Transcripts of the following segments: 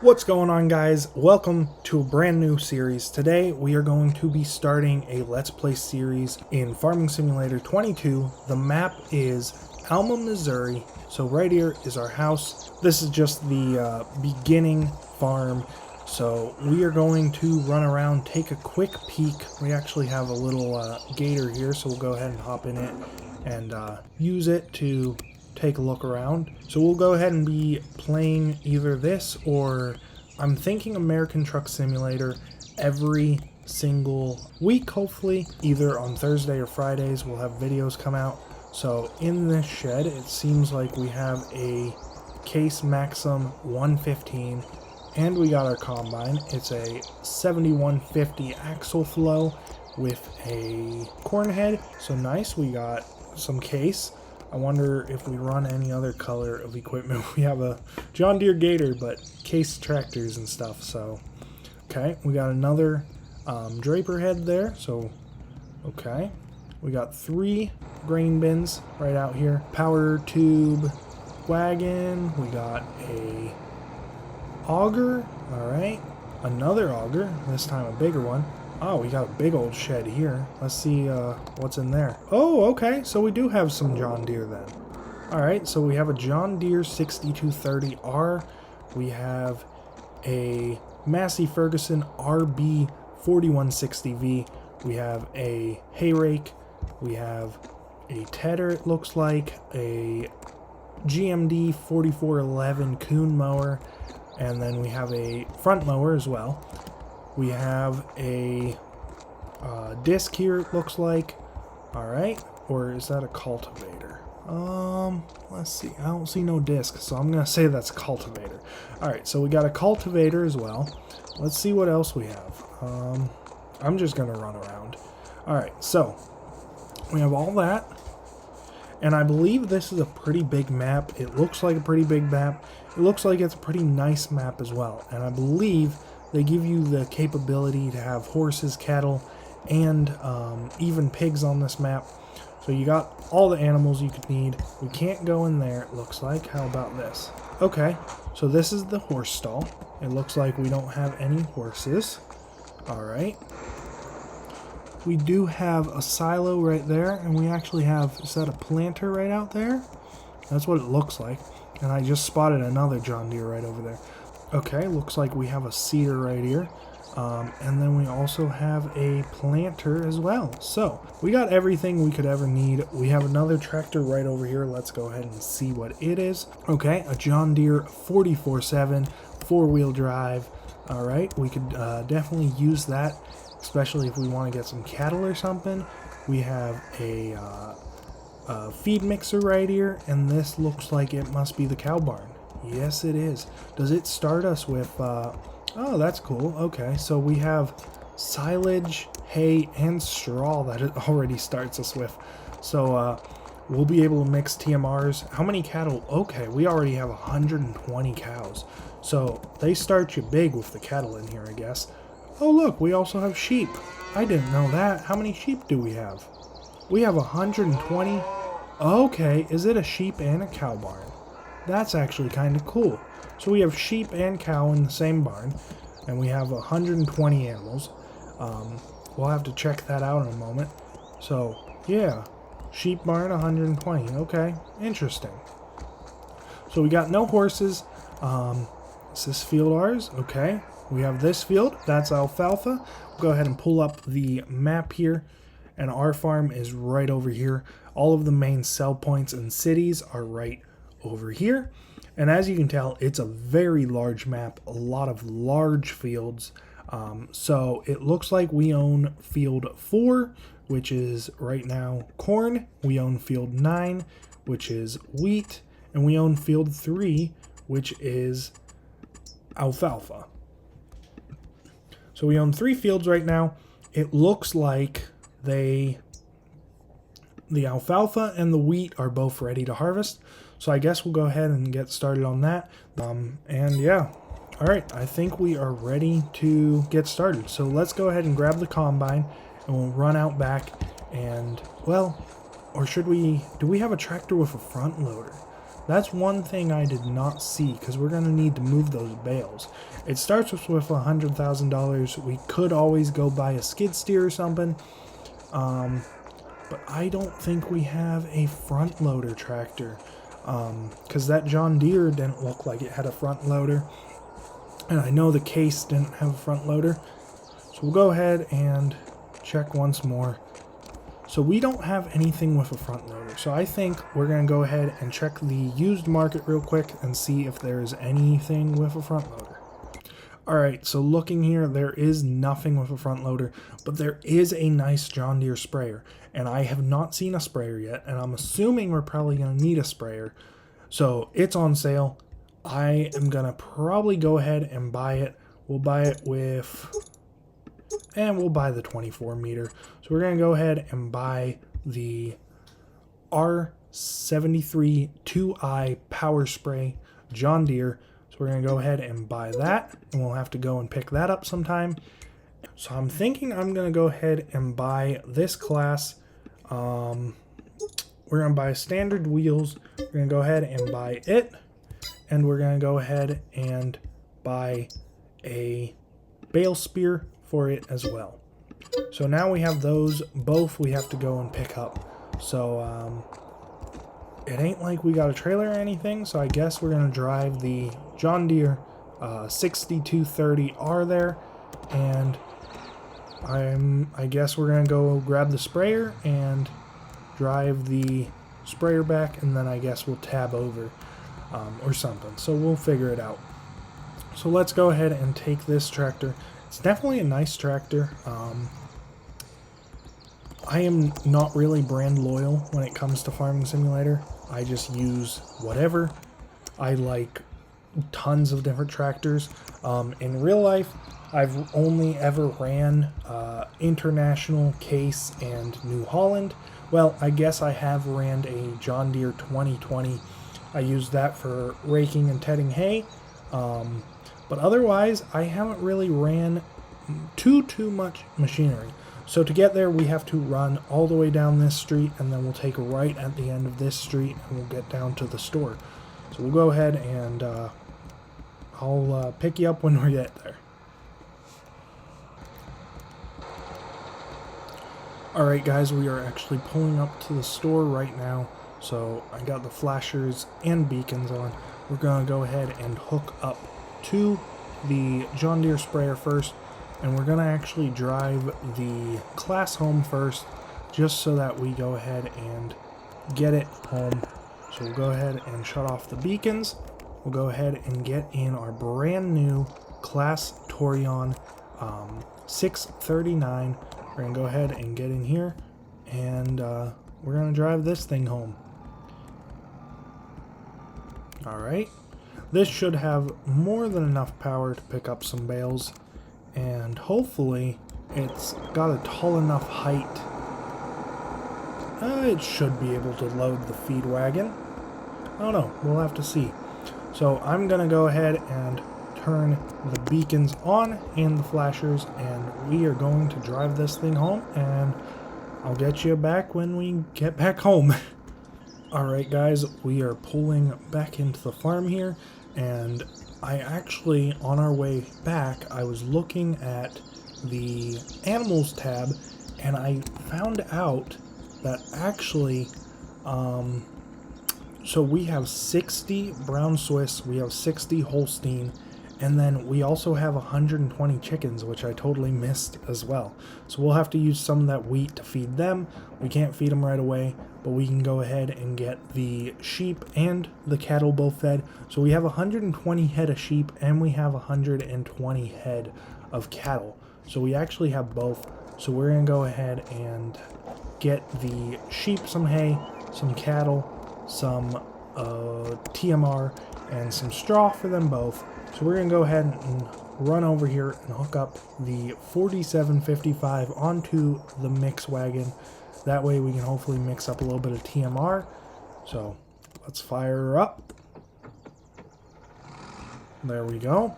What's going on, guys? Welcome to a brand new series. Today we are going to be starting a Let's Play series in Farming Simulator 22. The map is Alma, Missouri. So right here is our house. This is just the beginning farm. So we are going to run around, take a quick peek. We actually have a little gator here, so we'll go ahead and hop in it and use it to take a look around. So we'll go ahead and be playing either this or I'm thinking American Truck Simulator every single week, hopefully. Either on Thursday or Fridays we'll have videos come out. So in this shed it seems like we have a Case Maxim 115 and we got our combine. It's a 7150 axle flow with a corn head. So nice. We got some Case. I wonder if we run any other color of equipment. We have a John Deere Gator, but Case tractors and stuff. So, okay, we got another draper head there. So, okay, we got 3 grain bins right out here. Power tube wagon. We got a auger. All right, another auger. This time a bigger one. Oh, we got a big old shed here. Let's see what's in there. Oh, okay. So we do have some John Deere then. All right. So we have a John Deere 6230R. We have a Massey Ferguson RB 4160V. We have a hay rake. We have a tedder, it looks like. A GMD 4411 Coon mower. And then we have a front mower as well. We have a disc here, it looks like. Alright. Or is that a cultivator? Let's see. I don't see no disc, so I'm going to say that's a cultivator. Alright, so we got a cultivator as well. Let's see what else we have. I'm just going to run around. Alright, so we have all that. And I believe this is a pretty big map. It looks like a pretty big map. It looks like it's a pretty nice map as well. And I believe they give you the capability to have horses, cattle, and even pigs on this map. So you got all the animals you could need. We can't go in there, it looks like. How about this? Okay, so this is the horse stall. It looks like we don't have any horses. Alright. We do have a silo right there, and we actually have, is that a planter right out there? That's what it looks like. And I just spotted another John Deere right over there. Okay, looks like we have a seeder right here. And then we also have a planter as well. So, we got everything we could ever need. We have another tractor right over here. Let's go ahead and see what it is. Okay, a John Deere 44.7 4-wheel drive. Alright, we could definitely use that, especially if we want to get some cattle or something. We have a feed mixer right here, and this looks like it must be the cow barn. Yes, it is. Does it start us with, oh, that's cool. Okay, so we have silage, hay, and straw that it already starts us with. So, we'll be able to mix TMRs. How many cattle? Okay, we already have 120 cows. So, they start you big with the cattle in here, I guess. Oh, look, we also have sheep. I didn't know that. How many sheep do we have? We have 120. Okay, is it a sheep and a cow barn? That's actually kind of cool. So we have sheep and cow in the same barn, and we have 120 animals. We'll have to check that out in a moment. So, yeah, sheep barn 120. Okay, interesting. So we got no horses. Is this field ours? Okay, we have this field. That's alfalfa. We'll go ahead and pull up the map here, and our farm is right over here. All of the main sell points and cities are right over here, and as you can tell, it's a very large map, a lot of large fields. So it looks like we own field 4, which is right now corn. We own field 9, which is wheat, and we own field 3, which is alfalfa. So we own 3 fields right now. It looks like the alfalfa and the wheat are both ready to harvest. So I guess we'll go ahead and get started on that. And yeah, all right, I think we are ready to get started. So let's go ahead and grab the combine and we'll run out back and, well, or should we, do we have a tractor with a front loader? That's one thing I did not see, because we're going to need to move those bales. It starts with $100,000. We could always go buy a skid steer or something. But I don't think we have a front loader tractor. Because that John Deere didn't look like it had a front loader. And I know the Case didn't have a front loader. So we'll go ahead and check once more. So we don't have anything with a front loader. So I think we're going to go ahead and check the used market real quick and see if there's anything with a front loader. Alright, so looking here, there is nothing with a front loader, but there is a nice John Deere sprayer. And I have not seen a sprayer yet, and I'm assuming we're probably going to need a sprayer. So it's on sale. I am going to probably go ahead and buy it. We'll buy it with... and we'll buy the 24 meter. So we're going to go ahead and buy the R73 2i Power Spray John Deere. So we're going to go ahead and buy that, and we'll have to go and pick that up sometime. So I'm thinking I'm going to go ahead and buy this class. We're going to buy standard wheels. We're going to go ahead and buy it. And we're going to go ahead and buy a bale spear for it as well. So now we have those both we have to go and pick up. So it ain't like we got a trailer or anything, so I guess we're gonna drive the John Deere 6230R there, and I guess we're gonna go grab the sprayer and drive the sprayer back, and then I guess we'll tab over or something. So we'll figure it out. So let's go ahead and take this tractor. It's definitely a nice tractor. I am not really brand loyal when it comes to Farming Simulator. I just use whatever. I like tons of different tractors. In real life, I've only ever ran International, Case, and New Holland. Well, I guess I have ran a John Deere 2020. I used that for raking and tedding hay. But otherwise, I haven't really ran too much machinery. So to get there, we have to run all the way down this street, and then we'll take a right at the end of this street, and we'll get down to the store. So we'll go ahead and I'll pick you up when we get there. Alright guys, we are actually pulling up to the store right now. So I got the flashers and beacons on. We're going to go ahead and hook up to the John Deere sprayer first, and we're going to actually drive the class home first, just so that we go ahead and get it home. So we'll go ahead and shut off the beacons. We'll go ahead and get in our brand new class Torion 639. We're going to go ahead and get in here, and we're going to drive this thing home. Alright. This should have more than enough power to pick up some bales, and hopefully it's got a tall enough height. It should be able to load the feed wagon. I don't know, we'll have to see. So I'm going to go ahead and turn the beacons on and the flashers, and we are going to drive this thing home, and I'll get you back when we get back home. Alright guys, we are pulling back into the farm here, and I actually, on our way back, I was looking at the animals tab, and I found out that actually, so we have 60 brown Swiss, we have 60 Holstein, and then we also have 120 chickens, which I totally missed as well. So we'll have to use some of that wheat to feed them. We can't feed them right away, but we can go ahead and get the sheep and the cattle both fed. So we have 120 head of sheep, and we have 120 head of cattle. So we actually have both. So we're going to go ahead and get the sheep some hay, some cattle, some TMR, and some straw for them both. So we're going to go ahead and run over here and hook up the 4755 onto the mix wagon. That way we can hopefully mix up a little bit of TMR. So let's fire her up. There we go.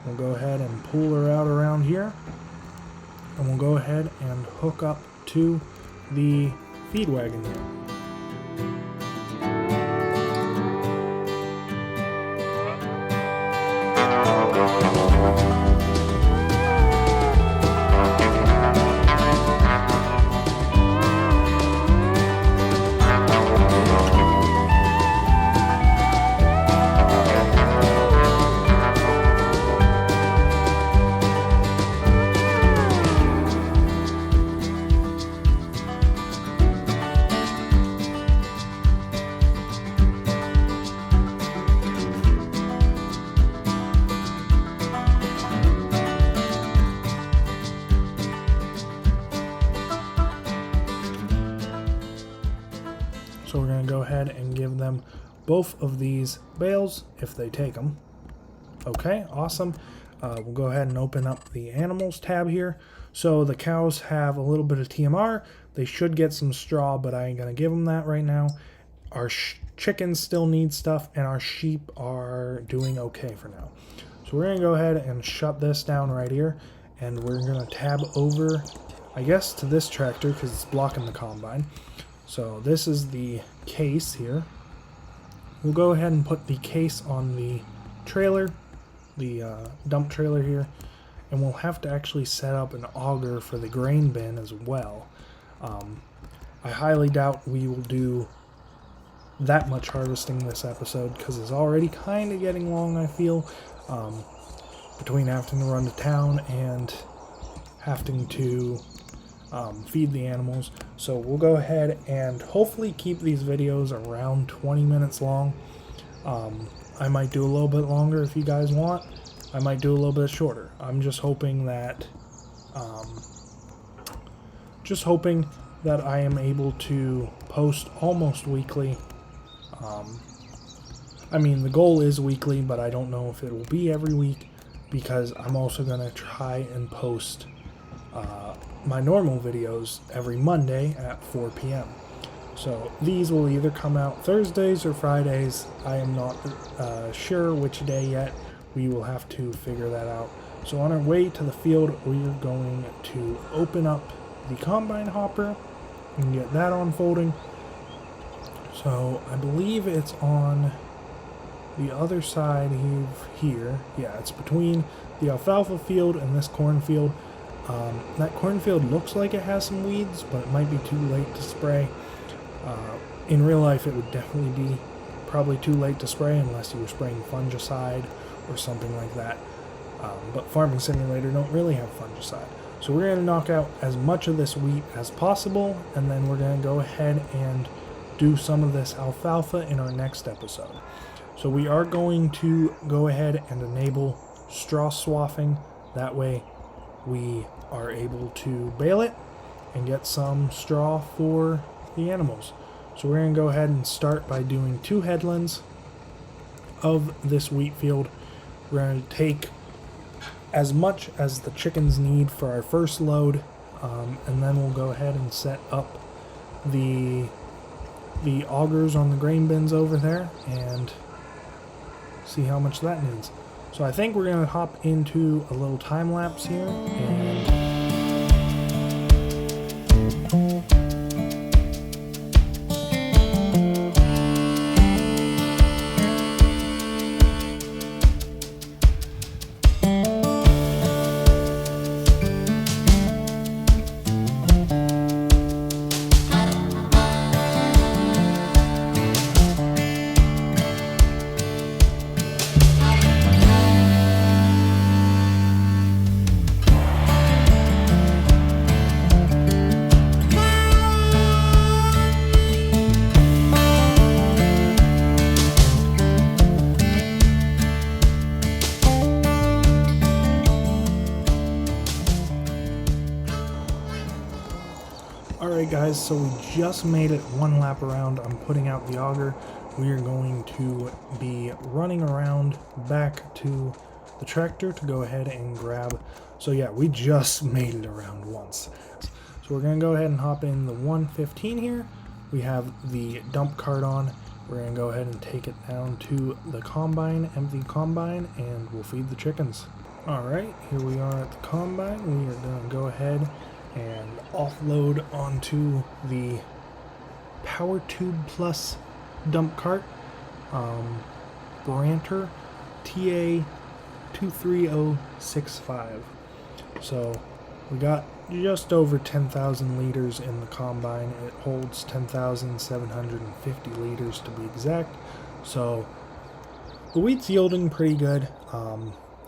We'll go ahead and pull her out around here. And we'll go ahead and hook up to the feed wagon here. ahead and give them both of these bales if they take them. Okay, awesome. We'll go ahead and open up the animals tab here. So the cows have a little bit of TMR. They should get some straw, but I ain't going to give them that right now. Our chickens still need stuff, and our sheep are doing okay for now. So we're going to go ahead and shut this down right here, and we're going to tab over, I guess, to this tractor because it's blocking the combine. So this is the case here. We'll go ahead and put the case on the trailer, the dump trailer here, and we'll have to actually set up an auger for the grain bin as well. I highly doubt we will do that much harvesting this episode because it's already kind of getting long, I feel, between having to run to town and having to feed the animals. So we'll go ahead and hopefully keep these videos around 20 minutes long. I might do a little bit longer if you guys want. I might do a little bit shorter. I'm just hoping that I am able to post almost weekly. I mean, the goal is weekly, but I don't know if it will be every week because I'm also going to try and post my normal videos every Monday at 4 p.m. So these will either come out Thursdays or Fridays. I am not sure which day yet. We will have to figure that out. So on our way to the field, we are going to open up the combine hopper and get that unfolding. So I believe it's on the other side here. Yeah, it's between the alfalfa field and this cornfield. That cornfield looks like it has some weeds, but it might be too late to spray. In real life, it would definitely be probably too late to spray unless you were spraying fungicide or something like that. But Farming Simulator don't really have fungicide. So we're going to knock out as much of this wheat as possible, and then we're going to go ahead and do some of this alfalfa in our next episode. So we are going to go ahead and enable straw swathing. That way we are able to bale it and get some straw for the animals. So we're going to go ahead and start by doing 2 headlands of this wheat field. We're going to take as much as the chickens need for our first load, and then we'll go ahead and set up the augers on the grain bins over there and see how much that needs. So I think we're going to hop into a little time lapse here and Alright guys, so we just made it 1 lap around. I'm putting out the auger. We are going to be running around back to the tractor to go ahead and grab. So yeah, we just made it around once. So we're going to go ahead and hop in the 115 here. We have the dump cart on. We're going to go ahead and take it down to the combine, empty combine, and we'll feed the chickens. Alright, here we are at the combine. We are going to go ahead and offload onto the Power Tube Plus dump cart, Branter TA 23065. So we got just over 10,000 liters in the combine. It holds 10,750 liters to be exact. So the wheat's yielding pretty good.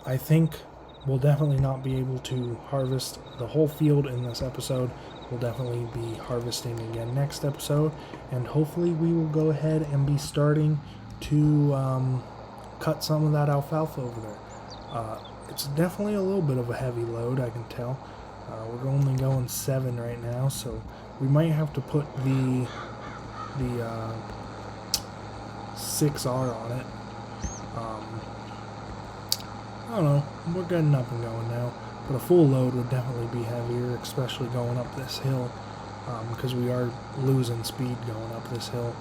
I think we'll definitely not be able to harvest the whole field in this episode. We'll definitely be harvesting again next episode, and hopefully we will go ahead and be starting to cut some of that alfalfa over there. It's definitely a little bit of a heavy load, I can tell. We're only going 7 right now, so we might have to put the 6R on it. I don't know, we're getting up and going now, but a full load would definitely be heavier, especially going up this hill, because we are losing speed going up this hill.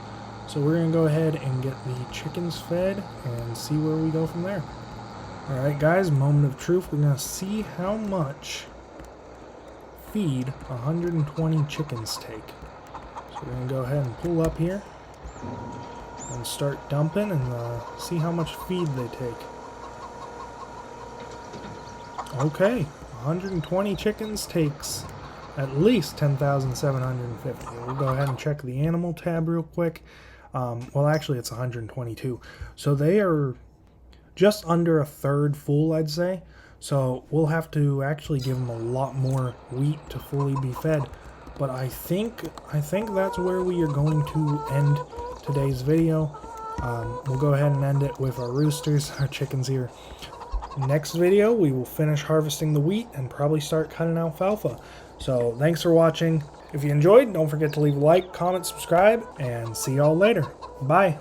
So we're going to go ahead and get the chickens fed and see where we go from there. Alright guys, moment of truth. We're going to see how much feed 120 chickens take. So we're going to go ahead and pull up here and start dumping and see how much feed they take. Okay, 120 chickens takes at least 10,750. We'll go ahead and check the animal tab real quick. Well, actually, it's 122. So they are just under a third full, I'd say. So we'll have to actually give them a lot more wheat to fully be fed. But I think that's where we are going to end today's video. We'll go ahead and end it with our roosters, our chickens here. Next video, we will finish harvesting the wheat and probably start cutting alfalfa. So thanks for watching. If you enjoyed, don't forget to leave a like, comment, subscribe, and see y'all later. Bye.